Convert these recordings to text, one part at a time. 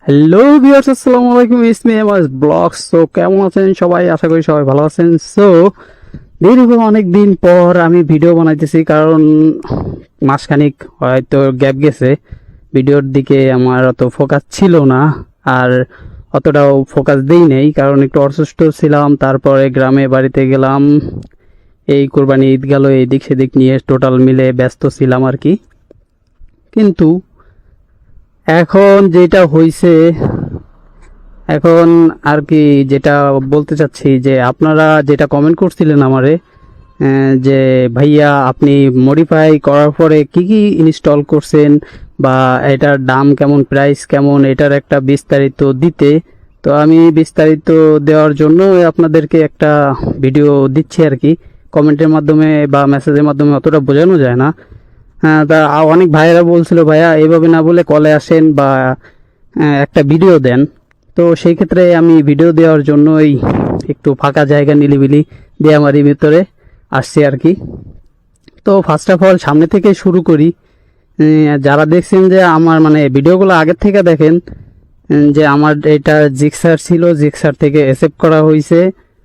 Hello viewers, আসসালামু আলাইকুম। ইসমি MS blogs. So কেমন আছেন সবাই? আশা করি সবাই ভালো আছেন। সো দীর্ঘ অনেক দিন পর আমি ভিডিও বানাইতেছি, কারণ মাসখানিক হয়তো গ্যাপ গেছে। ভিডিওর দিকে আমার অত ফোকাস ছিল না, আর অতটাও ফোকাস দেই নেই, কারণ একটু অসুস্থ ছিলাম। তারপরে গ্রামে বাড়িতে গেলাম, এই কোরবানি ঈদ গেল, এদিক সেদিক নিয়ে টোটাল মিলে ব্যস্ত ছিলাম আর কি। কিন্তু এখন যেটা হইছে, এখন আর কি যেটা বলতে চাচ্ছি, যে আপনারা যেটা কমেন্ট করছিলেন আমারে, যে ভাইয়া আপনি মডিফাই করার পরে কি কি ইনস্টল করছেন, বা এটার দাম কেমন, প্রাইস কেমন, এটার একটা বিস্তারিত দিতে। তো আমি বিস্তারিত দেওয়ার জন্য আপনাদেরকে একটা ভিডিও দিচ্ছি আর কি। কমেন্টের মাধ্যমে বা মেসেজের মাধ্যমে অতটা বোঝানো যায় না। হ্যাঁ, তা অনেক ভাইয়েরা বলছিল ভাইয়া এইভাবে না বলে কলে আসেন বা একটা ভিডিও দেন। তো সেই ক্ষেত্রে আমি ভিডিও দেওয়ার জন্য এই একটু ফাঁকা জায়গা নিলিবিলি দেয়ামারির ভিতরে আসছি আর কি। তো ফার্স্ট অফ অল সামনে থেকে শুরু করি। যারা দেখছেন যে আমার মানে ভিডিওগুলো আগের থেকে দেখেন, যে আমার এটা জিক্সার ছিল, জিক্সার থেকে এসএফ করা হয়েছে।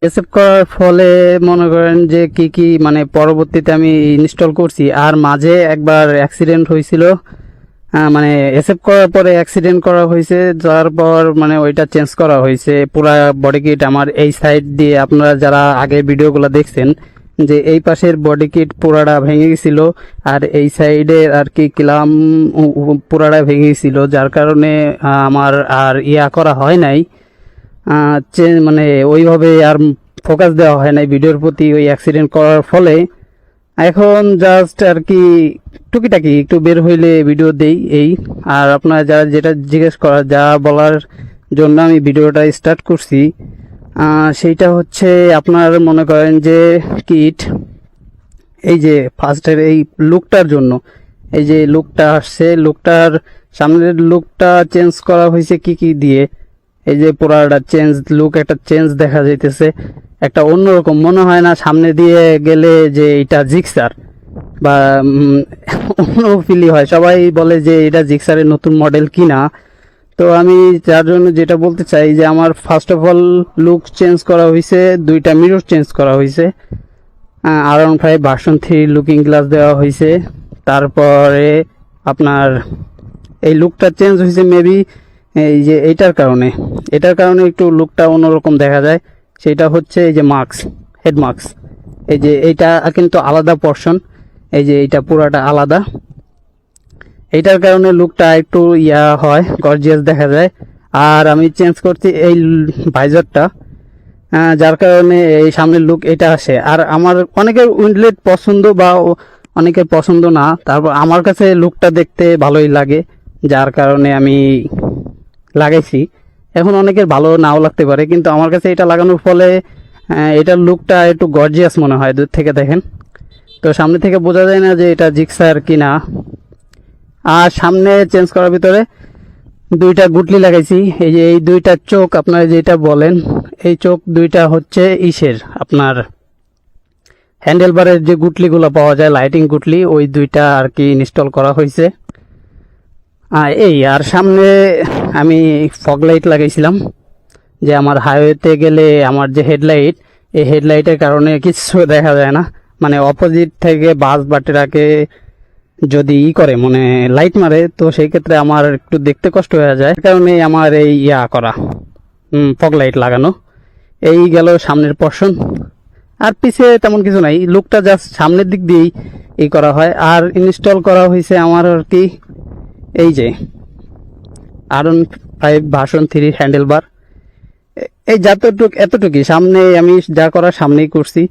এসএফ করার ফলে মনে করেন যে কি কি মানে পরবর্তীতে আমি ইনস্টল করছি, আর মাঝে একবার অ্যাক্সিডেন্ট হয়েছিল। মানে এসএফ করার পরে অ্যাক্সিডেন্ট করা হয়েছে, তারপর মানে ওইটা চেঞ্জ করা হয়েছে পুরা বডি কিট। আমার এই সাইড দিয়ে আপনারা যারা আগে ভিডিওগুলো দেখছেন, যে এই পাশের বডি কিট পুরাটা ভেঙে গেছিল, আর এই সাইডে আর কি কিলাম পুরাটা ভেঙে গেছিল, যার কারণে আমার আর ইয়া করা হয় নাই, মানে ওইভাবে আর ফোকাস দেওয়া হয় নাই ভিডিওর প্রতি ওই অ্যাক্সিডেন্ট করার ফলে। এখন জাস্ট আর কি টুকিটাকি একটু বের হইলে ভিডিও দেই এই। আর আপনারা যারা যেটা জিজ্ঞেস করার, যা বলার জন্য আমি ভিডিওটা স্টার্ট করছি, সেইটা হচ্ছে আপনার মনে করেন যে কিট, এই যে ফার্স্টের এই লুকটার জন্য, এই যে লুকটা আসছে, লুকটার সামনের লুকটা চেঞ্জ করা হয়েছে কি কি দিয়ে। এই যে পুরাটা চেঞ্জ লুক, একটা চেঞ্জ দেখা যাইতেছে, একটা অন্যরকম মনে হয় না সামনে দিয়ে গেলে যে এটা জিক্সার বা অন্য ফিলি হয়। সবাই বলে যে এটা জিক্সারের নতুন মডেল কিনা। তো আমি যার জন্য যেটা বলতে চাই, যে আমার first of all look change করা হয়েছে, দুইটা মিরর চেঞ্জ করা হয়েছে, R15 ভার্সন 3 লুকিং গ্লাস দেওয়া হয়েছে। তারপরে আপনার এই লুকটা চেঞ্জ হয়েছে মেবি এই যে এটার কারণে একটু লুকটা অন্যরকম দেখা যায়। সেটা হচ্ছে এই যে মাস্ক, হেড মাস্ক, এই যে এইটা কিন্তু আলাদা পোর্শন, এই যে এইটা পুরাটা আলাদা। এইটার কারণে লুকটা একটু ইয়া হয়, গর্জিয়াস দেখা যায়। আর আমি চেঞ্জ করছি এই ভাইজারটা, যার কারণে এই সামনের লুক এটা আসে। আর আমার অনেকের উইন্ডলেট পছন্দ বা অনেকের পছন্দ না, তারপর আমার কাছে লুকটা দেখতে ভালোই লাগে, যার কারণে আমি লাগাইছি। এখন অনেকের ভালো নাও লাগতে পারে, কিন্তু আমার কাছে এটা লাগানোর ফলে এটার লুকটা একটু গর্জিয়াস মনে হয় দূর থেকে দেখেন। তো সামনে থেকে বোঝা যায় না যে এটা জিক্সার কিনা। আর সামনে চেঞ্জ করার ভিতরে দুইটা গুটলি লাগাইছি, এই যে এই দুইটা চোখ আপনারা যেটা বলেন, এই চোখ দুইটা হচ্ছে ইসের আপনার হ্যান্ডেলবারের যে গুটলিগুলো পাওয়া যায়, লাইটিং গুটলি, ওই দুইটা আর কি ইনস্টল করা হয়েছে। এই আর সামনে আমি ফগ লাইট লাগাইছিলাম, যে আমার হাইওয়েতে গেলে আমার যে হেডলাইট, এই হেডলাইটের কারণে কিছু দেখা যায় না, মানে অপোজিট থেকে বাস বা ট্রাকে যদি করে মানে লাইট মারে, তো সেই ক্ষেত্রে আমার একটু দেখতে কষ্ট হয়ে যায়। কারণে আমার এই ইয়া করা ফগ লাইট লাগানো। এই গেল সামনের পোর্শন, আর পিছে তেমন কিছু নাই, লুকটা জাস্ট সামনের দিক দিয়েই এই করা হয়। আর ইনস্টল করা হয়েছে আমার আর কি এই যে R15 ভার্সন 3 হ্যান্ডেল বার। এই এতটুকুই সামনে আমি যা করার সামনেই করছি,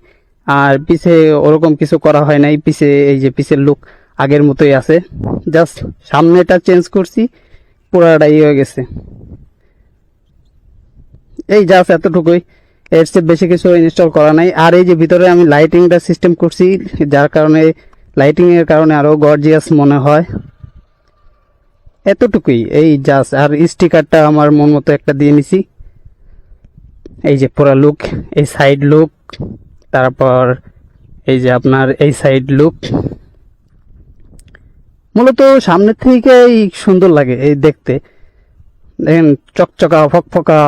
আর পিছে ওরকম কিছু করা হয় নাই। পিছে এই যে পিছের লুক আগের মতোই আছে, জাস্ট সামনেটা চেঞ্জ করছি, পুরাটাই হয়ে গেছে। এই জাস্ট এতটুকুই, এর চেয়ে বেশি কিছু ইনস্টল করা নাই। আর এই যে ভিতরে আমি লাইটিংটা সিস্টেম করছি, যার কারণে লাইটিং এর কারণে আরো গর্জিয়াস মনে হয়। এতটুকুই, এই জাস্ট। আর স্টিকারটা আমার মন মতো একটা দিয়ে নিছি, এই যে পুরা লুক, এই সাইড লুক, তারপর এই যে আপনার এই সাইড লুক। মূলত সামনের থেকেই সুন্দর লাগে এই দেখতে, দেখেন চকচকা ফকফকা,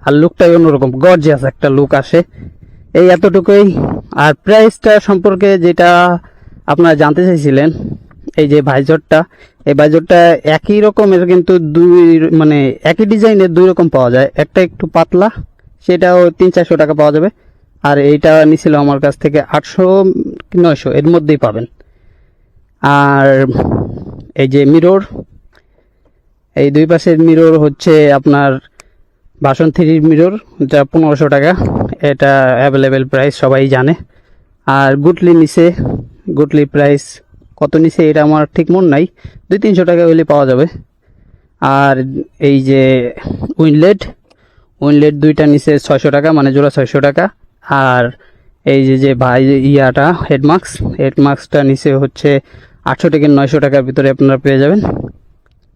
আর লুকটাই অন্যরকম গর্জিয়াস একটা লুক আসে। এই এতটুকুই। আর প্রাইসটা সম্পর্কে যেটা আপনারা জানতে চাইছিলেন, এই যে ভাইজরটা, এই ভাইজরটা একই রকমের কিন্তু মানে একই ডিজাইনের দুই রকম পাওয়া যায়। একটা একটু পাতলা, সেটাও 300-400 টাকা পাওয়া যাবে। আর এইটা নিছিল আমার কাছ থেকে 800-900 এর মধ্যেই পাবেন। আর এই যে মিরর, এই দুই পাশের মিরর হচ্ছে আপনার ভার্সন 3 মিরর, যা 1500 টাকা। এটা অ্যাভেলেবেল প্রাইস, সবাই জানে। আর গুটলি নিচে, গুটলি প্রাইস কত নিচে এটা আমার ঠিক মন নাই, 200-300 টাকা হলে পাওয়া যাবে। আর এই যে উইনলেট দুইটা নিচে 600 টাকা, মানে জোড়া 600 টাকা। আর এই যে ভাই ইয়াটা হেডমাস্কটা নিচে হচ্ছে 800-900 টাকার ভিতরে আপনারা পেয়ে যাবেন।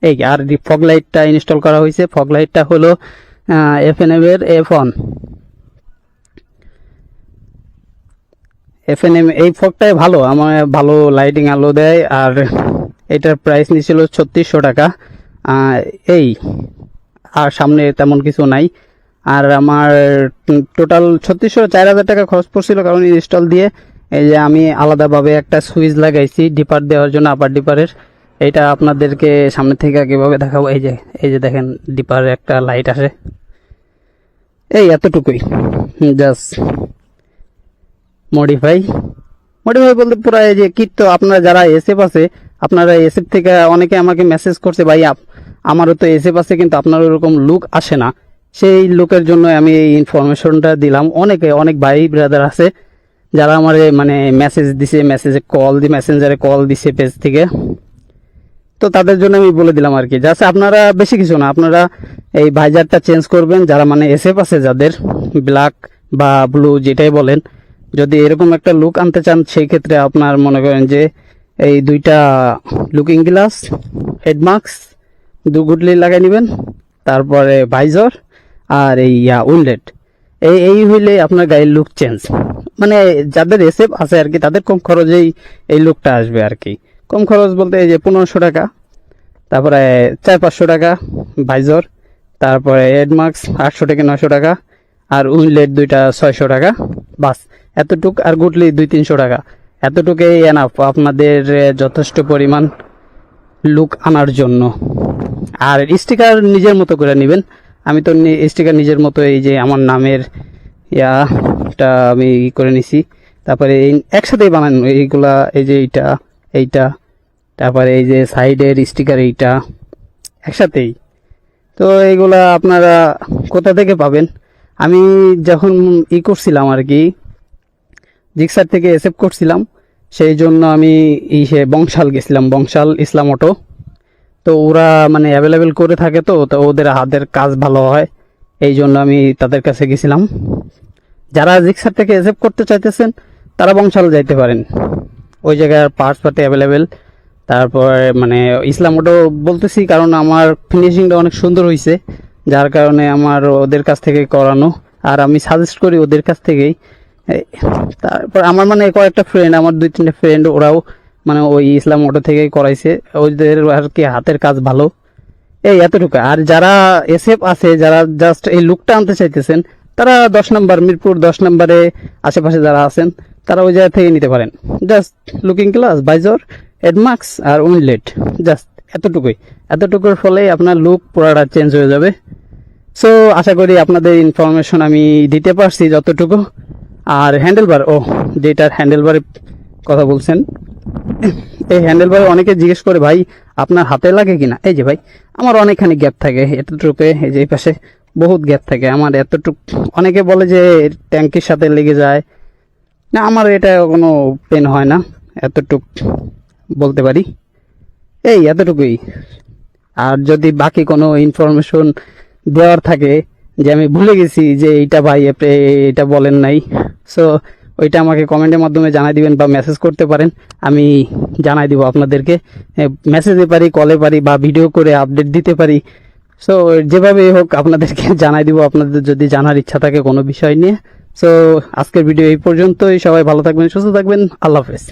এই আর ফগ লাইটটা ইনস্টল করা হয়েছে। ফগ লাইটটা হলো FNM এর FNM এই ফগটাই ভালো, আমার ভালো লাইটিং আলো দেয়। আর এটার প্রাইস নিছিল 3600 টাকা। এই আর সামনে তেমন কিছু নাই। আর আমার টোটাল 4000 টাকা খরচ পড়ছিল, কারণ ইনস্টল দিয়ে এই যে আমি আলাদাভাবে একটা সুইচ লাগাইছি ডিপার দেওয়ার জন্য, আপার ডিপারের। এটা আপনাদেরকে সামনে থেকে কিভাবে দেখাবো, এই যে দেখেন ডিপারে একটা লাইট আসে। এই এতটুকুই, জাস্ট মডিফাই বলতে পুরো এই যে কিট। তো আপনারা যারা এসএফ আছে, আপনারা এসএফ থেকে অনেকে আমাকে মেসেজ করছে, ভাই আমারও তো এসএফ আছে কিন্তু আপনার ওরকম লুক আসে না। সেই লুকের জন্য আমি এই ইনফরমেশনটা দিলাম। অনেক ভাই ব্রাদার আছে যারা আমার মানে মেসেজ দিছে, মেসেঞ্জারে কল দিছে পেজ থেকে। তো তাদের জন্য আমি বলে দিলাম আর কি। জাস্ট আপনারা বেশি কিছু না, আপনারা এই ভাইজারটা চেঞ্জ করবেন যারা মানে এসএফ আছে, যাদের ব্ল্যাক বা ব্লু যেটাই বলেন। যদি এরকম একটা লুক আনতে চান, সেই ক্ষেত্রে আপনার মনে করেন যে এই দুইটা লুকিং গ্লাস, হেডমাস্ক, গুটলি লাগাই নেবেন, তারপরে ভাইজর আর এই উইনলেট। এই হইলে আপনার গায়ের লুক চেঞ্জ। মানে যাদের এসএফ আছে আর কি, তাদের কম খরচেই এই লুকটা আসবে আর কি। কম খরচ বলতে এই যে 1500 টাকা, তারপরে 400-500 টাকা ভাইজর, তারপরে হেডমাস্ক 800-900 টাকা, আর উইনলেট দুইটা 600 টাকা, বাস এতটুক। আর গুটলি 200-300 টাকা, এতটুকুই এনাফ আপনাদের যথেষ্ট পরিমাণ লুক আনার জন্য। আর স্টিকার নিজের মতো করে নেবেন। আমি তো স্টিকার নিজের মতো, এই যে আমার নামের ইয়াটা আমি করে নিছি। তারপরে একসাথেই বানানো এইগুলা, এই যে এইটা, তারপরে এই যে সাইডের স্টিকার এইটা একসাথেই। তো এইগুলা আপনারা কোথা থেকে পাবেন? আমি যখন করছিলাম আর কি, জিক্সার থেকে এসএফ করছিলাম, সেই জন্য আমি বংশাল গেছিলাম, বংশাল ইসলাম অটো। তো ওরা মানে অ্যাভেলেবেল করে থাকে, তো ওদের হাতের কাজ ভালো হয়, এই জন্য আমি তাদের কাছে গেছিলাম। যারা জিক্সার থেকে এসএফ করতে চাইতেছেন তারা বংশাল যাইতে পারেন, ওই জায়গার পার্টস পার্টি অ্যাভেলেবেল। তারপর মানে ইসলাম অটো বলতেছি কারণ আমার ফিনিশিংটা অনেক সুন্দর হয়েছে, যার কারণে আমার ওদের কাছ থেকে করানো। আর আমি সাজেস্ট করি ওদের কাছ থেকেই। তারপর আমার মানে কয়েকটা ফ্রেন্ড, আমার 2-3টা ফ্রেন্ড, ওরাও মানে ওই ইসলাম অটো থেকেই করাইছে, ওদের আর কি হাতের কাজ ভালো। এই এতটুকু। আর যারা এসএফ আছে, যারা জাস্ট এই লুকটা আনতে চাইতেছেন, তারা 10 নম্বর মিরপুর 10 নম্বরে আশেপাশে যারা আছেন, তারা ওই জায়গা থেকে নিতে পারেন। জাস্ট লুকিং গ্লাস, ভাইজর, হেডমাস্ক আর উইনলেট, জাস্ট এতটুকুর ফলে আপনার লুক পুরাটা চেঞ্জ হয়ে যাবে। সো আশা করি আপনাদের ইনফরমেশন আমি দিতে পারছি যতটুকু। আর হ্যান্ডেলবার, যেটার হ্যান্ডেলবারের কথা বলছেন, এই হ্যান্ডেলবারে অনেকে জিজ্ঞেস করে, ভাই আপনার হাতে লাগে কিনা? এই যে ভাই, আমার অনেকখানি গ্যাপ থাকে এতটুকু, এই যে এই পাশে বহুত গ্যাপ থাকে আমার এতটুকু। অনেকে বলে যে ট্যাঙ্কির সাথে লেগে যায়, না আমার এটা কোনো পেন হয় না, এতটুক বলতে পারি। এই এতটুকুই। আর যদি বাকি কোনো ইনফরমেশন দেওয়ার থাকে, যে আমি ভুলে গেছি যে এইটা ভাই এটা বলেন নাই, সো ওইটা আমাকে কমেন্টের মাধ্যমে জানাই দিবেন বা মেসেজ করতে পারেন, আমি জানাই দিব আপনাদেরকে। মেসেজে পারি, কলে পারি, বা ভিডিও করে আপডেট দিতে পারি। সো যেভাবে হোক আপনাদেরকে জানাই দিব, আপনাদের যদি জানার ইচ্ছা থাকে কোনো বিষয় নিয়ে। সো আজকের ভিডিও এই পর্যন্তই। সবাই ভালো থাকবেন, সুস্থ থাকবেন, আল্লাহ হাফেজ।